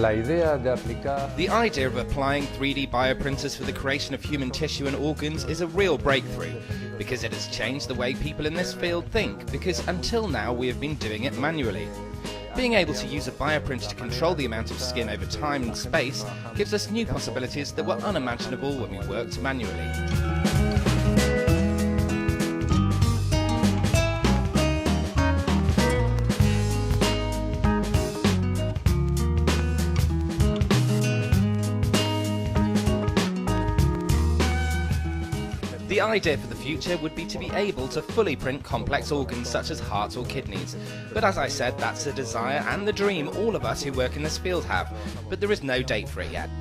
The idea of applying 3D bioprinters for the creation of human tissue and organs is a real breakthrough, because it has changed the way people in this field think, because until now we have been doing it manually. Being able to use a bioprinter to control the amount of skin over time and space gives us new possibilities that were unimaginable when we worked manually. The idea for the future would be to be able to fully print complex organs such as hearts or kidneys. But as I said, that's the desire and the dream all of us who work in this field have. But there is no date for it yet.